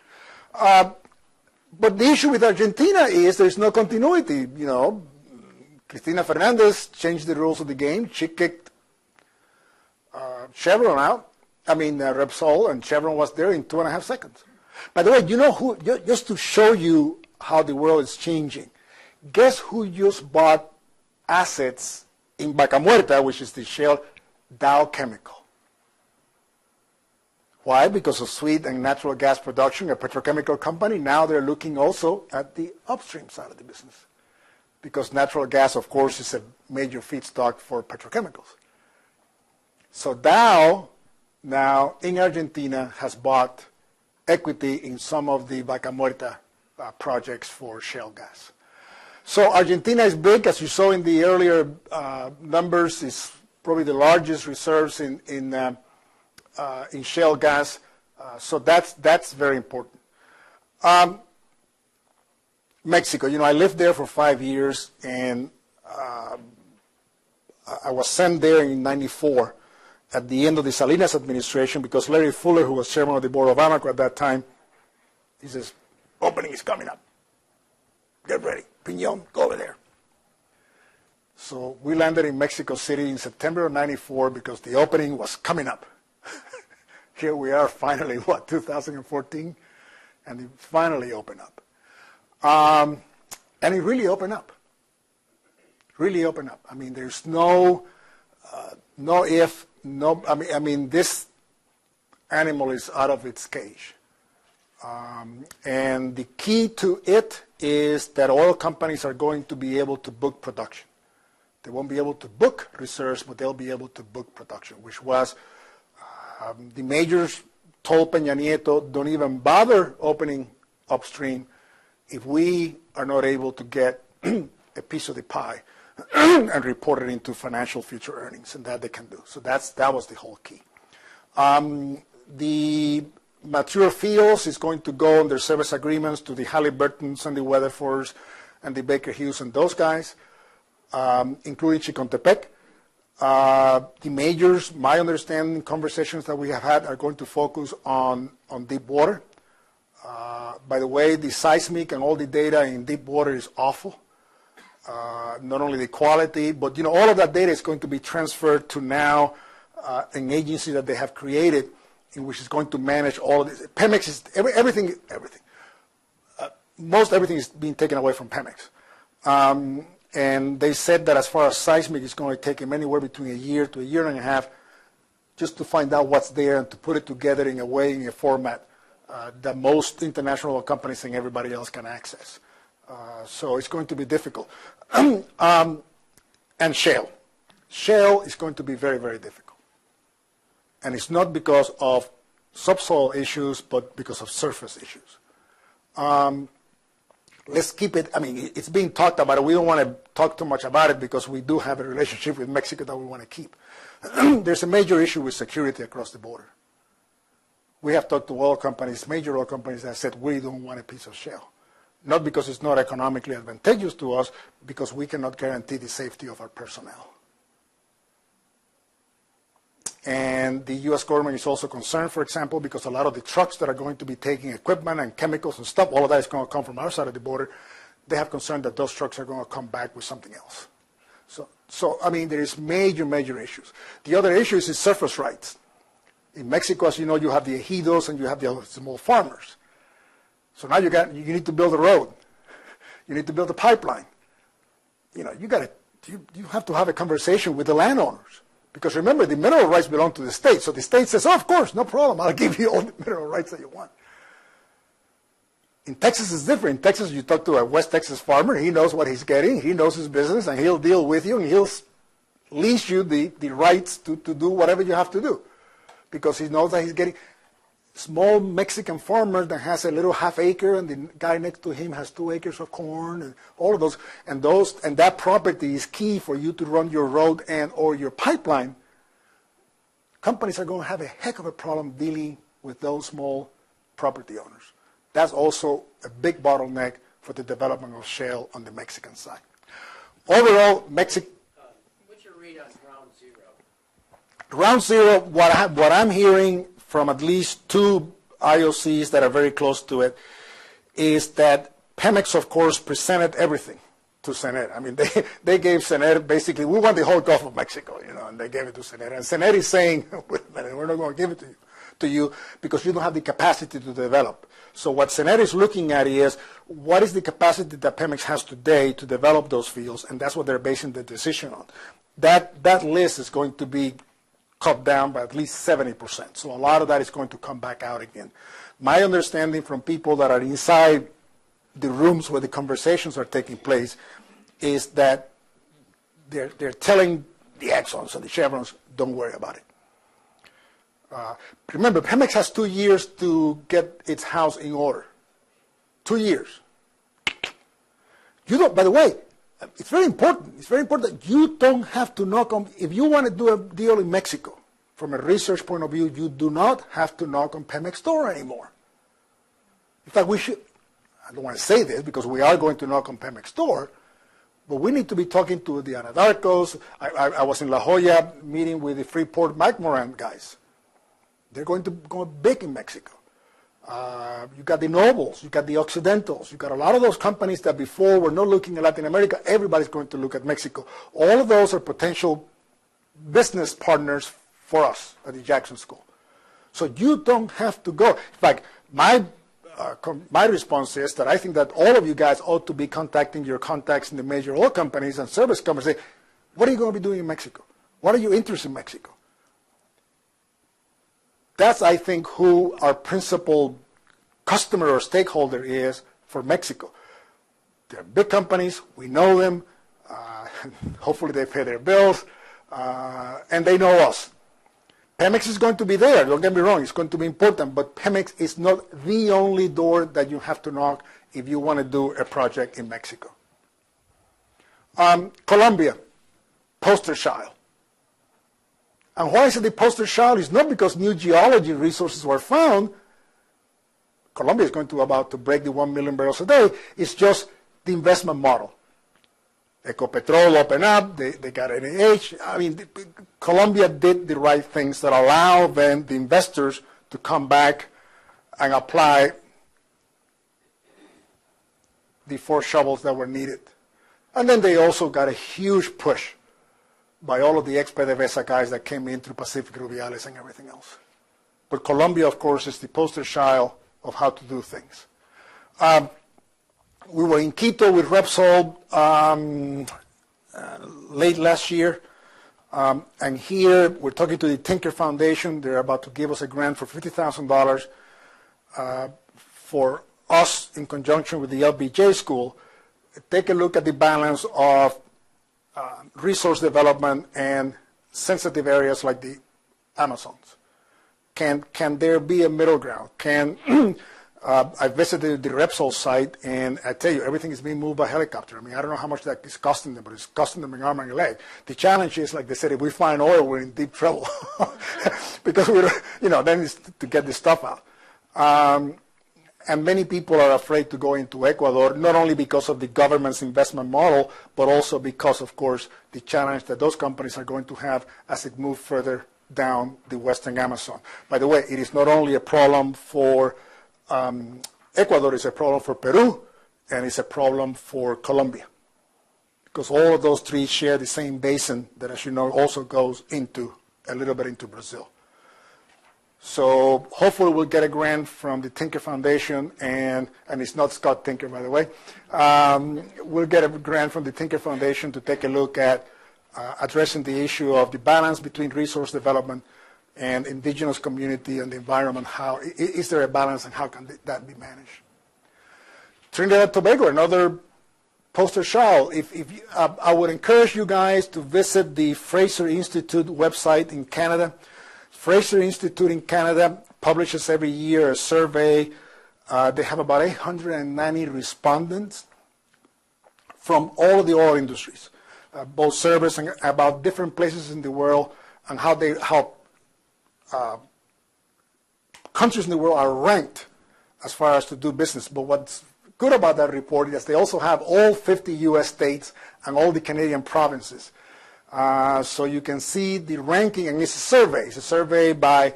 But the issue with Argentina is there's no continuity. Cristina Fernandez changed the rules of the game. She kicked Chevron out. Repsol, and Chevron was there in 2.5 seconds. By the way, who, just to show you how the world is changing, guess who just bought assets in Vaca Muerta, which is the Shale, Dow Chemical. Why? Because of sweet and natural gas production, a petrochemical company. Now they're looking also at the upstream side of the business. Because natural gas, of course, is a major feedstock for petrochemicals. So Dow, now in Argentina, has bought equity in some of the Vaca Muerta projects for shale gas. So Argentina is big, as you saw in the earlier numbers. It's probably the largest reserves in shale gas. So that's very important. Mexico, I lived there for 5 years, and I was sent there in '94 at the end of the Salinas administration, because Larry Fuller, who was chairman of the board of Amoco at that time, he says, opening is coming up. Get ready. Piñon, go over there. So we landed in Mexico City in September of '94 because the opening was coming up. Here we are finally, 2014? And it finally opened up. And it really opened up. Really opened up. There's no if, this animal is out of its cage. And the key to it is that oil companies are going to be able to book production. They won't be able to book reserves, but they'll be able to book production, which was the majors told Peña Nieto, don't even bother opening upstream if we are not able to get a piece of the pie and report it into financial future earnings, and that they can do. So that was the whole key. The mature fields is going to go under service agreements to the Halliburtons and the Weatherfords and the Baker Hughes and those guys, including Chicontepec. The majors, my understanding, conversations that we have had are going to focus on deep water. By the way, the seismic and all the data in deep water is awful. Not only the quality, but all of that data is going to be transferred to now an agency that they have created, in which is going to manage all of this. Pemex is everything. Most everything is being taken away from Pemex. And they said that as far as seismic, it's going to take him anywhere between a year to a year and a half just to find out what's there and to put it together in a way, in a format that most international companies and everybody else can access. So it's going to be difficult. And shale. Shale is going to be very, very difficult. And it's not because of subsoil issues, but because of surface issues. Let's keep it, I mean, it's being talked about. We don't want to talk too much about it because we do have a relationship with Mexico that we want to keep. There's a major issue with security across the border. We have talked to oil companies, major oil companies, that said we don't want a piece of shale. Not because it's not economically advantageous to us, because we cannot guarantee the safety of our personnel. And the U.S. government is also concerned, for example, because a lot of the trucks that are going to be taking equipment and chemicals and stuff, all of that is going to come from our side of the border. They have concern that those trucks are going to come back with something else. So I mean, there is major, major issues. The other issue is surface rights. In Mexico, as you know, you have the ejidos and you have the small farmers. So now you need to build a road. You need to build a pipeline. You know, you have to have a conversation with the landowners. Because remember, the mineral rights belong to the state. So the state says, oh, of course, no problem. I'll give you all the mineral rights that you want. In Texas, it's different. In Texas, you talk to a West Texas farmer. He knows what he's getting. He knows his business, and he'll deal with you, and he'll lease you the rights to do whatever you have to do. Because he knows that he's getting small Mexican farmer that has a little half acre, and the guy next to him has 2 acres of corn, and all of those, and that property is key for you to run your road and or your pipeline. Companies are going to have a heck of a problem dealing with those small property owners. That's also a big bottleneck for the development of shale on the Mexican side. Overall, Mexico. What's your read on round zero? Round zero, what I'm hearing from at least 2 IOCs that are very close to it, is that Pemex, of course, presented everything to Senet. I mean, they gave Senet basically, we want the whole Gulf of Mexico, you know, and they gave it to Senet. And Senet is saying, wait a minute, we're not going to give it to you because you don't have the capacity to develop. So what Senet is looking at is, what is the capacity that Pemex has today to develop those fields, and that's what they're basing the decision on. That list is going to be cut down by at least 70%. So a lot of that is going to come back out again. My understanding from people that are inside the rooms where the conversations are taking place is that they're telling the Exxons and the Chevrons, don't worry about it. Remember, Pemex has 2 years to get its house in order. 2 years. You don't, by the way, it's very important. It's very important that you don't have to knock on, if you want to do a deal in Mexico, from a research point of view, you do not have to knock on Pemex door anymore. In fact, we should, I don't want to say this because we are going to knock on Pemex door, but we need to be talking to the Anadarkos. I was in La Jolla meeting with the Freeport McMoran guys. They're going to go big in Mexico. You got the Nobles, you got the Occidentals, you got a lot of those companies that before were not looking at Latin America. Everybody's going to look at Mexico. All of those are potential business partners for us at the Jackson School. So you don't have to go. In fact, my response is that I think that all of you guys ought to be contacting your contacts in the major oil companies and service companies. Say, what are you going to be doing in Mexico? What are you interested in Mexico? That's, I think, who our principal customer or stakeholder is for Mexico. They're big companies. We know them. Hopefully they pay their bills. And they know us. Pemex is going to be there. Don't get me wrong. It's going to be important. But Pemex is not the only door that you have to knock if you want to do a project in Mexico. Colombia, poster child. And why is it the poster child? It's not because new geology resources were found. Colombia is going to about to break the 1 million barrels a day. It's just the investment model. Ecopetrol opened up. They got NAH. I mean, Colombia did the right things that allow them, the investors, to come back and apply the 4 shovels that were needed. And then they also got a huge push by all of the ex-PDVSA guys that came in through Pacific Rubiales and everything else. But Colombia, of course, is the poster child of how to do things. We were in Quito with Repsol late last year. And here we're talking to the Tinker Foundation. They're about to give us a grant for $50,000 for us in conjunction with the LBJ school. Take a look at the balance of resource development and sensitive areas like the Amazons. Can there be a middle ground? I visited the Repsol site, and I tell you, everything is being moved by helicopter. I mean, I don't know how much that is costing them, but it's costing them an arm and a leg. The challenge is, like they said, if we find oil, we're in deep trouble because then it's to get the stuff out. And many people are afraid to go into Ecuador, not only because of the government's investment model, but also because, of course, the challenge that those companies are going to have as it moves further down the western Amazon. By the way, it is not only a problem for Ecuador, it's a problem for Peru, and it's a problem for Colombia, because all of those three share the same basin that, as you know, also goes into a little bit into Brazil. So hopefully we'll get a grant from the Tinker Foundation, and it's not Scott Tinker, by the way. We'll get a grant from the Tinker Foundation to take a look at addressing the issue of the balance between resource development and indigenous community and the environment. How is there a balance, and how can that be managed? Trinidad and Tobago, another poster child. I would encourage you guys to visit the Fraser Institute website in Canada. Fraser Institute in Canada publishes every year a survey. They have about 890 respondents from all of the oil industries, both service and about different places in the world, and how countries in the world are ranked as far as to do business. But what's good about that report is they also have all 50 U.S. states and all the Canadian provinces. So you can see the ranking, and it's a survey. It's a survey by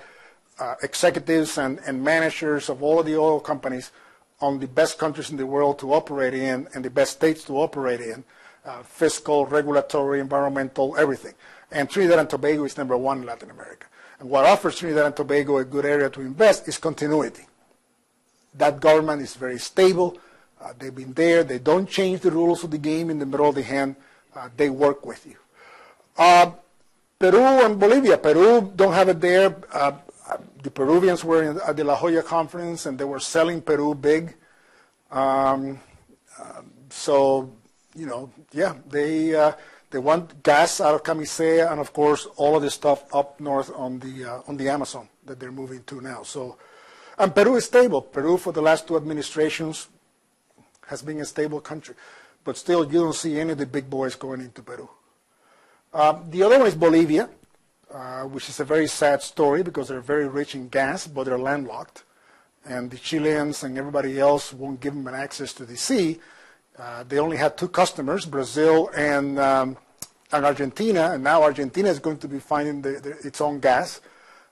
executives and managers of all of the oil companies on the best countries in the world to operate in and the best states to operate in, fiscal, regulatory, environmental, everything. And Trinidad and Tobago is number one in Latin America. And what offers Trinidad and Tobago a good area to invest is continuity. That government is very stable. They've been there. They don't change the rules of the game in the middle of the hand. They work with you. Peru and Bolivia. Peru don't have it there. The Peruvians were at the La Jolla conference, and they were selling Peru big. So, they want gas out of Camisea, and of course all of this stuff up north on the Amazon that they're moving to now. So, and Peru is stable. Peru for the last two administrations has been a stable country, but still you don't see any of the big boys going into Peru. The other one is Bolivia, which is a very sad story because they're very rich in gas, but they're landlocked, and the Chileans and everybody else won't give them an access to the sea. They only had two customers, Brazil and Argentina, and now Argentina is going to be finding its own gas.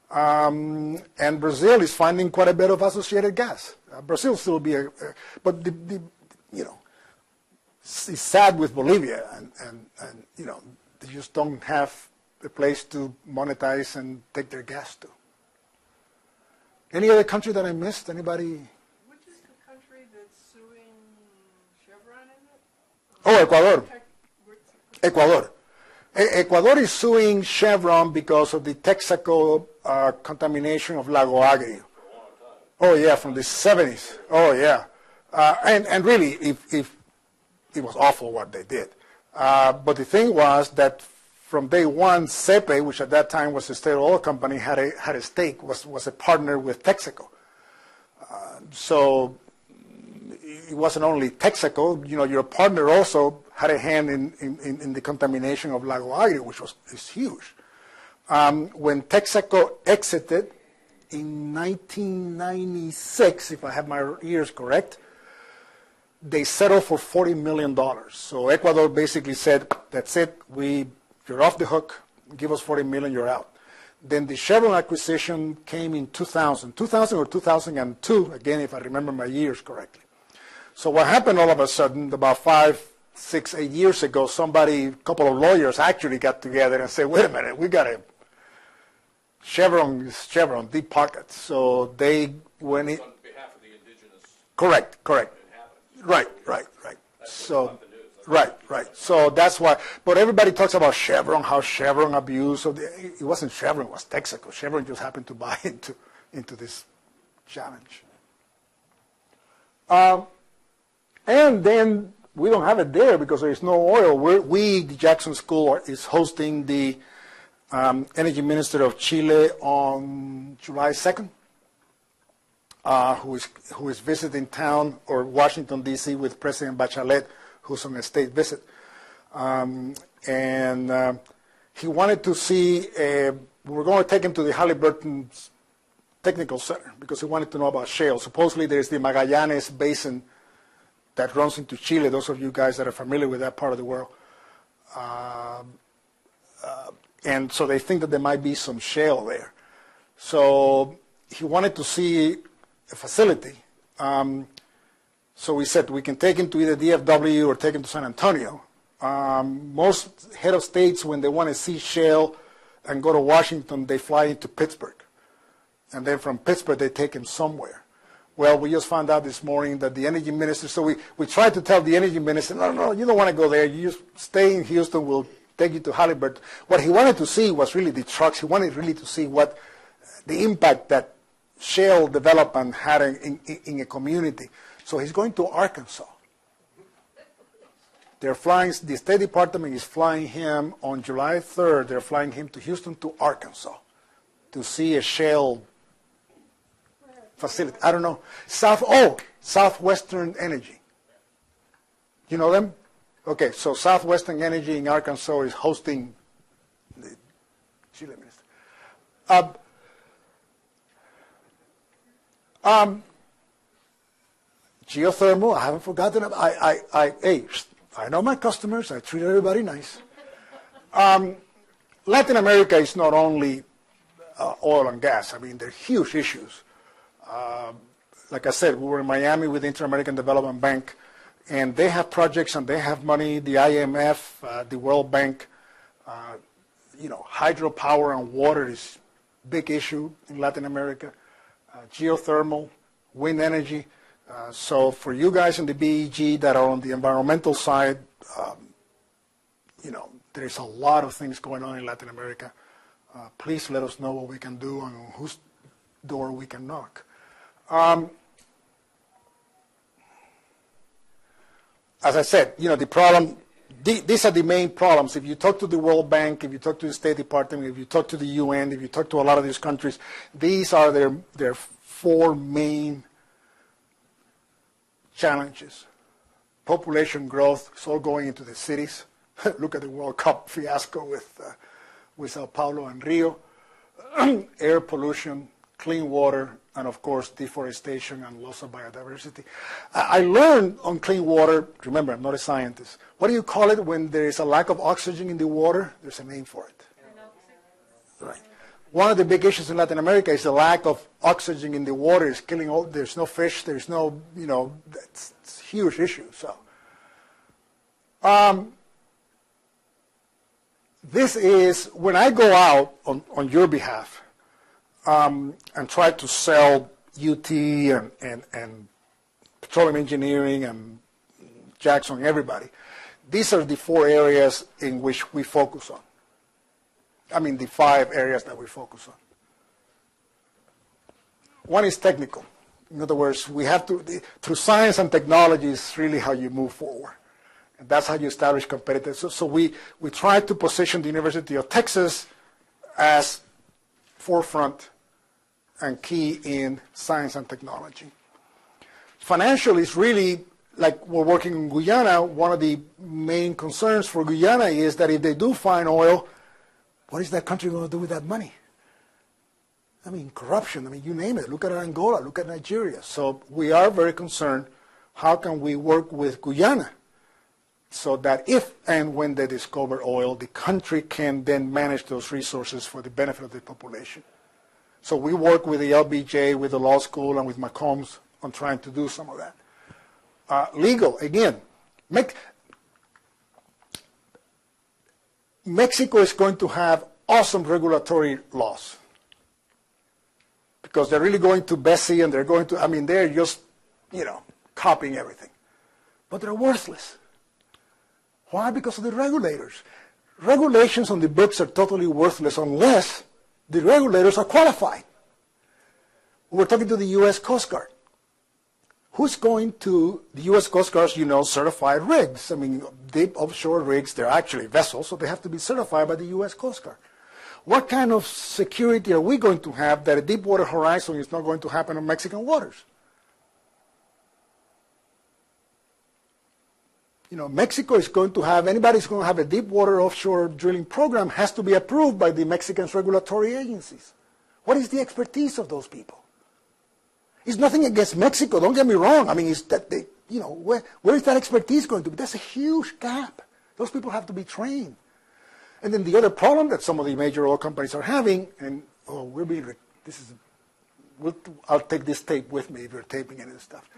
And Brazil is finding quite a bit of associated gas. Brazil still will be but it's sad with Bolivia, and they just don't have a place to monetize and take their gas to. Any other country that I missed? Anybody? Which is the country that's suing Chevron in it? Oh, Ecuador. Ecuador. Ecuador is suing Chevron because of the Texaco contamination of Lago Agrio. Oh, yeah, from the 70s. Oh, yeah. And really, if it was awful what they did. But the thing was that from day one, CEPE, which at that time was a state oil company, had a stake, was a partner with Texaco. So it wasn't only Texaco. Your partner also had a hand in the contamination of Lago Agrio, which is huge. When Texaco exited in 1996, if I have my years correct, they settled for $40 million. So Ecuador basically said, that's it, you're off the hook, give us $40 million, you're out. Then the Chevron acquisition came in 2000 or 2002, again, if I remember my years correctly. So what happened all of a sudden, about 5, 6, 8 years ago, a couple of lawyers actually got together and said, wait a minute, we got Chevron, deep pockets. So they went in. On behalf of the indigenous. Correct. Inhabitants. Right. That's So, the news. Right, right. So that's why. But everybody talks about Chevron, how Chevron abused. It wasn't Chevron, it was Texaco. Chevron just happened to buy into this challenge. And then we don't have it there because there is no oil. The Jackson School, is hosting the energy minister of Chile on July 2nd, who is visiting town or Washington, D.C. with President Bachelet, who's on a state visit. And he wanted to see, we're going to take him to the Halliburton Technical Center because he wanted to know about shale. Supposedly there's the Magallanes Basin that runs into Chile, those of you guys that are familiar with that part of the world. And so they think that there might be some shale there. So he wanted to see a facility. So we said we can take him to either DFW or take him to San Antonio. Most head of states, when they want to see shale and go to Washington, they fly into Pittsburgh. And then from Pittsburgh, they take him somewhere. Well, we just found out this morning that the energy minister, so we tried to tell the energy minister, no, you don't want to go there. You just stay in Houston. We'll take you to Halliburton. What he wanted to see was really the trucks. He wanted really to see what the impact that shale development had in a community. So he's going to Arkansas. They're flying, the State Department is flying him on July 3rd. They're flying him to Houston to Arkansas to see a shale facility. I don't know. Southwestern Energy. You know them? Okay, so Southwestern Energy in Arkansas is hosting the Chile minister. Geothermal, I haven't forgotten. I know my customers. I treat everybody nice. Latin America is not only oil and gas. I mean, they're huge issues. Like I said, we were in Miami with the Inter-American Development Bank, and they have projects and they have money. The IMF, the World Bank, hydropower and water is a big issue in Latin America. Geothermal, wind energy. So for you guys in the BEG that are on the environmental side, there's a lot of things going on in Latin America. Please let us know what we can do and on whose door we can knock. As I said, the problem, these are the main problems. If you talk to the World Bank, if you talk to the State Department, if you talk to the UN, if you talk to a lot of these countries, these are their four main challenges. Population growth, it's all going into the cities. Look at the World Cup fiasco with Sao Paulo and Rio. Air pollution, clean water, and of course deforestation and loss of biodiversity. I learned on clean water, remember I'm not a scientist, what do you call it when there is a lack of oxygen in the water? There's a name for it. Right. One of the big issues in Latin America is the lack of oxygen in the water. It's killing all, there's no fish, there's no, it's a huge issue. So, this is, when I go out on your behalf and try to sell UT and petroleum engineering and Jackson, everybody, these are the four areas in which we focus on. I mean, the 5 areas that we focus on. One is technical. In other words, we have to, through science and technology is really how you move forward. And that's how you establish competitive. So we try to position the University of Texas as forefront and key in science and technology. Financial is really, like we're working in Guyana, one of the main concerns for Guyana is that if they do find oil, what is that country going to do with that money? I mean, corruption, you name it. Look at Angola, look at Nigeria. So we are very concerned, how can we work with Guyana so that if and when they discover oil, the country can then manage those resources for the benefit of the population. So we work with the LBJ, with the law school, and with Macombs on trying to do some of that. Legal, again, Mexico is going to have awesome regulatory laws because they're really going to Bessie and they're going to, they're just, copying everything. But they're worthless Why? Because of the regulators. Regulations on the books are totally worthless unless the regulators are qualified. We're talking to the U.S. Coast Guard. Who's going to the U.S. Coast Guard's, certified rigs? I mean, deep offshore rigs, they're actually vessels, so they have to be certified by the U.S. Coast Guard. What kind of security are we going to have that a Deepwater Horizon is not going to happen on Mexican waters? Mexico is going to have, anybody who's going to have a deepwater offshore drilling program has to be approved by the Mexican regulatory agencies. What is the expertise of those people? It's nothing against Mexico, don't get me wrong. I mean, it's that they, where is that expertise going to be? That's a huge gap. Those people have to be trained. And then the other problem that some of the major oil companies are having, and I'll take this tape with me if you're taping any of this stuff.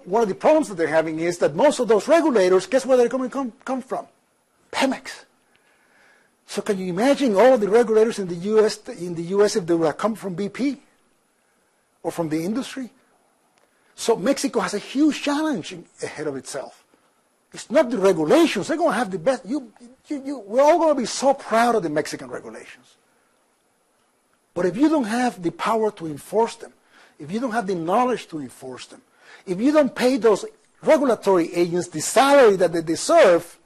One of the problems that they're having is that most of those regulators, guess where they're going to come from? Pemex. So can you imagine all of the regulators in the U.S. if they would have come from BP or from the industry? So Mexico has a huge challenge ahead of itself. It's not the regulations. They're going to have the best. We're all going to be so proud of the Mexican regulations. But if you don't have the power to enforce them, if you don't have the knowledge to enforce them, if you don't pay those regulatory agents the salary that they deserve,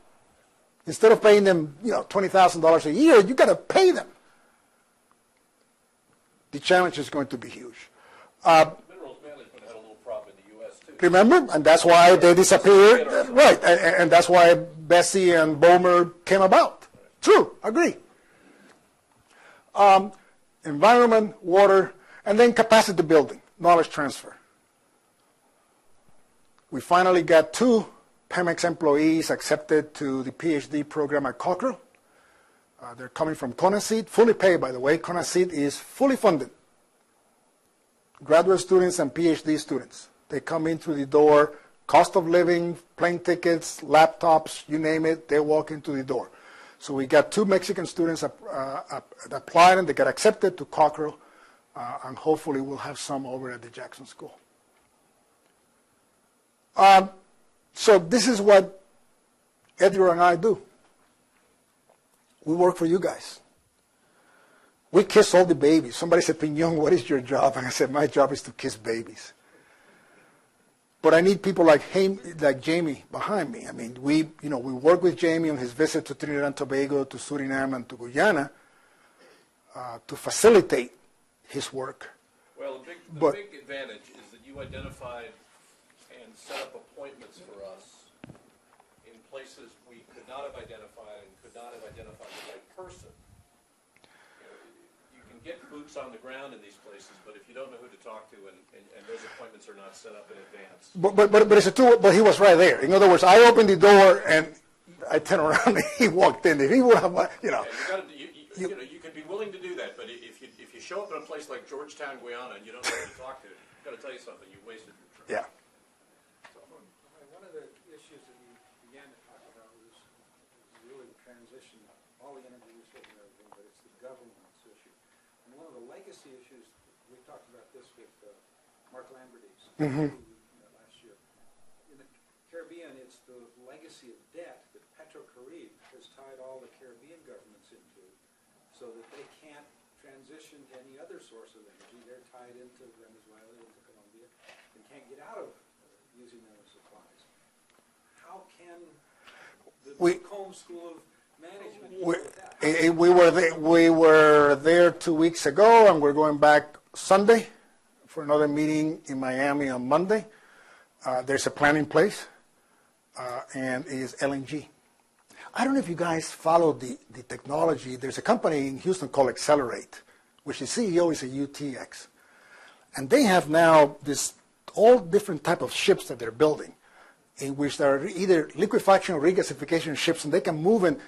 instead of paying them, $20,000 a year, you got to pay them. The challenge is going to be huge. Minerals management had a little problem in the U.S. too. Remember, and that's why they disappeared, right? And that's why Bessie and Bomer came about. True, agree. Environment, water, and then capacity building, knowledge transfer. We finally got 2 Pemex employees accepted to the PhD program at Cochrane. They're coming from CONACYT, fully paid, by the way. CONACYT is fully funded. Graduate students and PhD students. They come in through the door, cost of living, plane tickets, laptops, you name it, they walk into the door. So we got 2 Mexican students applied and they got accepted to Cochrane, and hopefully we'll have some over at the Jackson School. So this is what Edgar and I do. We work for you guys. We kiss all the babies. Somebody said, Piñón, what is your job? And I said, my job is to kiss babies. But I need people like Jamie behind me. I mean, we work with Jamie on his visit to Trinidad and Tobago, to Suriname, and to Guyana to facilitate his work. Well, the big advantage is that you identified and set up appointments for us in places we could not have identified and could not have identified the right person. You can get boots on the ground in these places, but if you don't know who to talk to and those appointments are not set up in advance. But it's a tool, but he was right there. In other words, I opened the door and I turned around and he walked in. If he would have, you can be willing to do that, but if you show up in a place like Georgetown, Guyana, and you don't know who to talk to, I've got to tell you something, you wasted your trip. Yeah. One of the issues that you began to talk about was really the transition, all the energy research and everything, but it's the governance issue. And one of the legacy issues, we talked about this with Mark Lambertese last year. In the Caribbean, it's the legacy of debt that PetroCaribe has tied all the Caribbean governments into so that they can't transition to any other source of energy. They're tied into Venezuela, into Colombia, and can't get out of using those supplies. How can the Combe School of Management deal with that? We were there 2 weeks ago, and we're going back Sunday for another meeting in Miami on Monday. There's a plan in place, and it is LNG. I don't know if you guys follow the technology. There's a company in Houston called Accelerate, which the CEO is a UTX. And they have now this all different type of ships that they're building, in which there are either liquefaction or regasification ships, and they can move and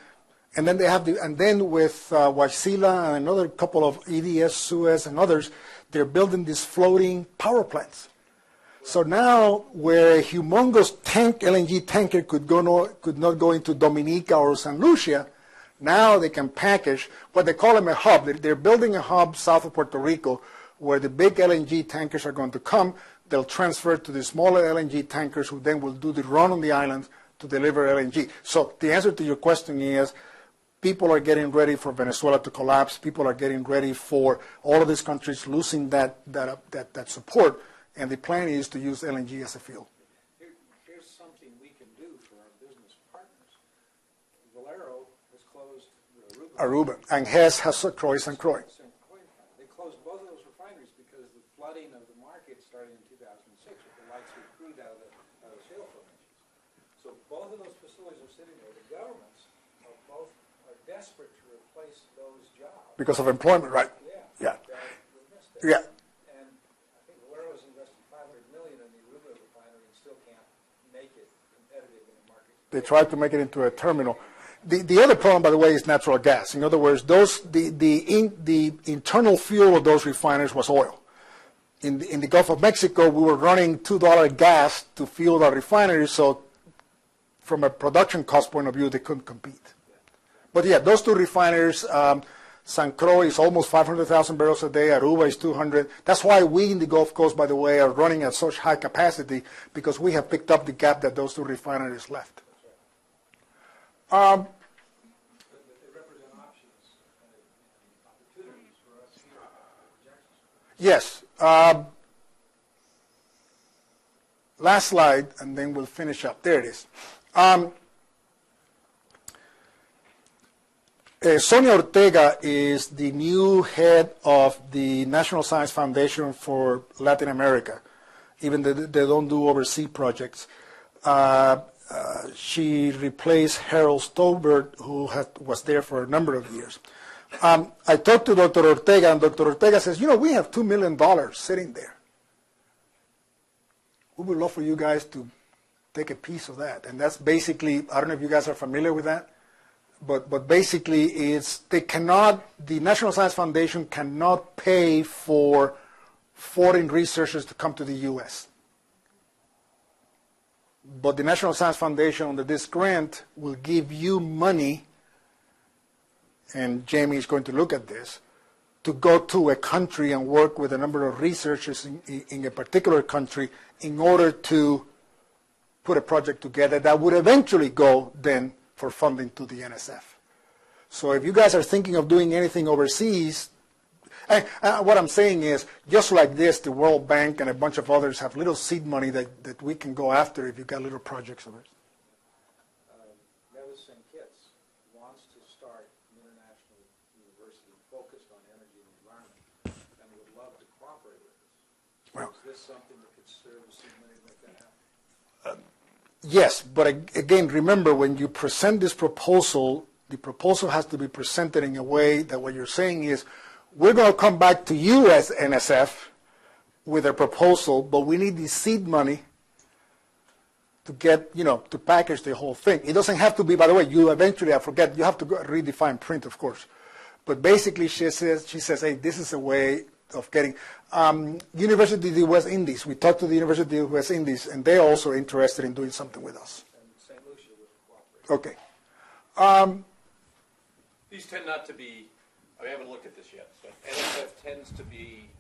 then they have and then with Wasilla and another couple of EDS, Suez, and others, they're building these floating power plants. So now, where a humongous LNG tanker could not go into Dominica or St. Lucia, now they can package what they call them a hub. They're building a hub south of Puerto Rico where the big LNG tankers are going to come. They'll transfer to the smaller LNG tankers who then will do the run on the island to deliver LNG. So the answer to your question is, people are getting ready for Venezuela to collapse. People are getting ready for all of these countries losing that support, and the plan is to use LNG as a fuel. Here's something we can do for our business partners. Valero has closed Aruba, and Hess has Croix and Croix. They closed both of those refineries because the flooding of the market started in 2006 with the light sweet crude out of the shale formations. So both of those facilities are sitting there. The governments are desperate to replace those jobs. Because of employment, right? Yeah. Yeah. And I think Valero has invested $500 million in the Aruba refinery and still can't make it competitive in the market. They tried to make it into a terminal. The other problem, by the way, is natural gas. In other words, the internal fuel of those refiners was oil. In the Gulf of Mexico, we were running $2 gas to fuel our refineries, so from a production cost point of view, they couldn't compete. But yeah, those two refiners, San Croix is almost 500,000 barrels a day, Aruba is 200. That's why we in the Gulf Coast, by the way, are running at such high capacity, because we have picked up the gap that those two refineries left. But they represent options and opportunities for us here at Jackson. Yes. Last slide, and then we'll finish up. There it is. Sonia Ortega is the new head of the National Science Foundation for Latin America, even though they don't do overseas projects. She replaced Harold Stolberg, who was there for a number of years. I talked to Dr. Ortega, and Dr. Ortega says, we have $2 million sitting there. We would love for you guys to take a piece of that. And that's basically, I don't know if you guys are familiar with that, but basically the National Science Foundation cannot pay for foreign researchers to come to the U.S. But the National Science Foundation, under this grant, will give you money, and Jamie is going to look at this, to go to a country and work with a number of researchers in a particular country in order to put a project together that would eventually go then for funding to the NSF. So if you guys are thinking of doing anything overseas, what I'm saying is, just like this, the World Bank and a bunch of others have little seed money that we can go after if you've got little projects of it. Nevis St. Kitts wants to start an international university focused on energy and environment and would love to cooperate with us. Well, is this something that could serve as seed money to make that happen? Yes, but again, remember, when you present this proposal, the proposal has to be presented in a way that what you're saying is, we're going to come back to you as NSF with a proposal, but we need the seed money to get, to package the whole thing. It doesn't have to be, by the way, you have to redefine print, of course. But basically, she says, hey, this is a way of getting, University of the West Indies. We talked to the University of the West Indies, and they're also interested in doing something with us. And St. Lucia would cooperate. Okay. These tend not to be, I haven't looked at this yet, but NSF tends to be,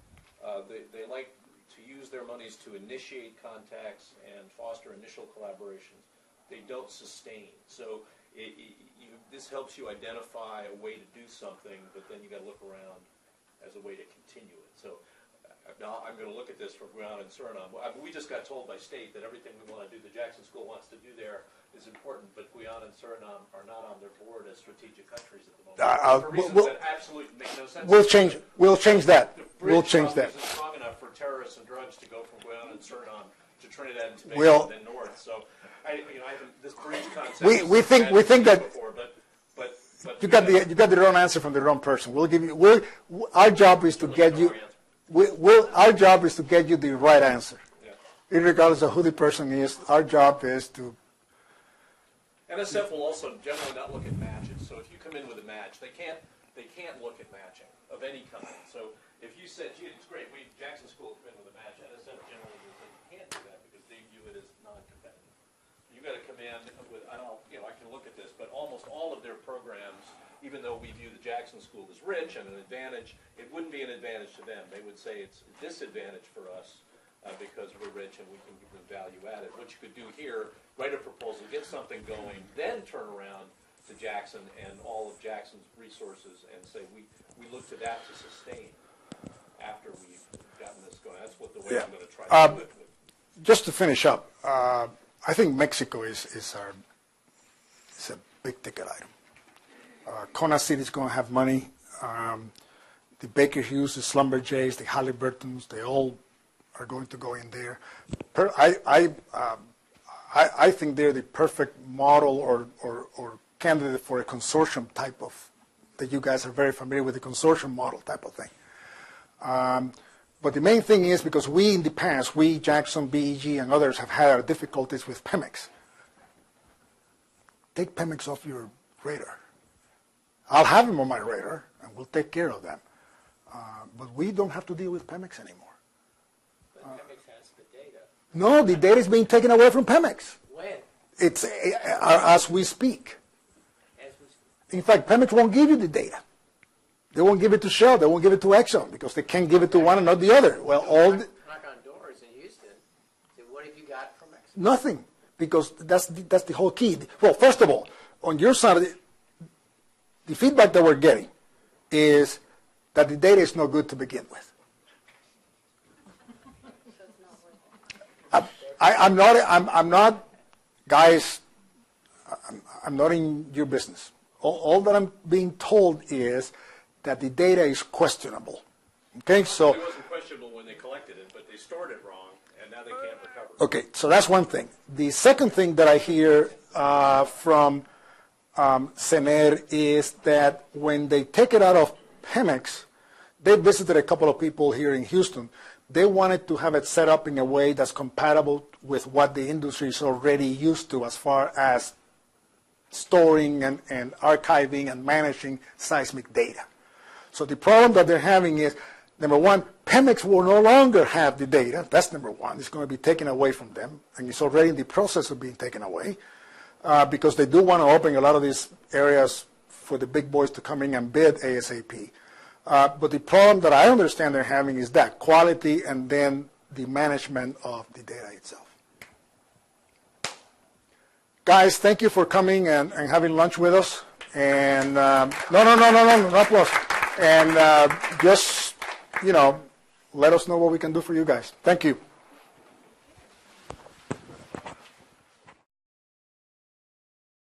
they like to use their monies to initiate contacts and foster initial collaborations. They don't sustain. So this helps you identify a way to do something, but then you got to look around as a way to continue it. So now I'm going to look at this from Guyana and Suriname. We just got told by state that everything we want to do, the Jackson School wants to do there, is important, but Guyana and Suriname are not on their board as strategic countries at the moment. For reasons that absolutely make no sense. We'll change that. We'll change that. Isn't strong enough for terrorists and drugs to go from Guyana and Suriname to Trinidad and Tobago and then north. So, this bridge concept. We think that. Before, but you got the wrong answer from the wrong person. We'll give you. Our job is to get you. Our job is to get you the right answer. Yeah. Regardless of who the person is, our job is to. NSF will also generally not look at matches. So if you come in with a match, they can't look at matching of any kind. So if you said, gee, it's great, Jackson School come in with a match, NSF generally will say you can't do that because they view it as non-competitive. You got to come in with, I can look at this, but almost all of their programs, even though we view the Jackson School as rich and an advantage, it wouldn't be an advantage to them. They would say it's a disadvantage for us because we're rich and we can give them value added. What you could do here, write a proposal, get something going, then turn around to Jackson and all of Jackson's resources and say we look to that to sustain after we've gotten this going. That's what the way I'm going to try to do it. Just to finish up, I think Mexico is a big ticket item. Kona City is going to have money. The Baker Hughes, the Schlumbergers, the Halliburtons, they all are going to go in there. I think they're the perfect model or candidate for a consortium type of, that you guys are very familiar with, the consortium model type of thing. But the main thing is because we in the past, we, Jackson, BEG, and others have had our difficulties with Pemex. Take Pemex off your radar. I'll have them on my radar, and we'll take care of them. But we don't have to deal with Pemex anymore. But Pemex has the data. No, the data is being taken away from Pemex. When? It's as we speak. As we speak. In fact, Pemex won't give you the data. They won't give it to Shell. They won't give it to Exxon because they can't give it to one and not the other. Well, Knock on doors in Houston. Say, what have you got from Mexico? nothing, because that's the whole key. Well, first of all, on your side, the feedback that we're getting is that the data is no good to begin with. I'm not, guys, I'm not in your business. All that I'm being told is that the data is questionable. Okay, so. It wasn't questionable when they collected it, but they stored it wrong, and now they can't recover it. Okay, so that's one thing. The second thing that I hear from CENER is that when they take it out of Pemex, they visited a couple of people here in Houston. They wanted to have it set up in a way that's compatible with what the industry is already used to as far as storing and archiving and managing seismic data. So the problem that they're having is, number one, Pemex will no longer have the data. That's number one. It's going to be taken away from them, and it's already in the process of being taken away because they do want to open a lot of these areas for the big boys to come in and bid ASAP. But the problem that I understand they're having is that quality and then the management of the data itself. Guys, thank you for coming and having lunch with us. And no, not plus. And just, let us know what we can do for you guys. Thank you.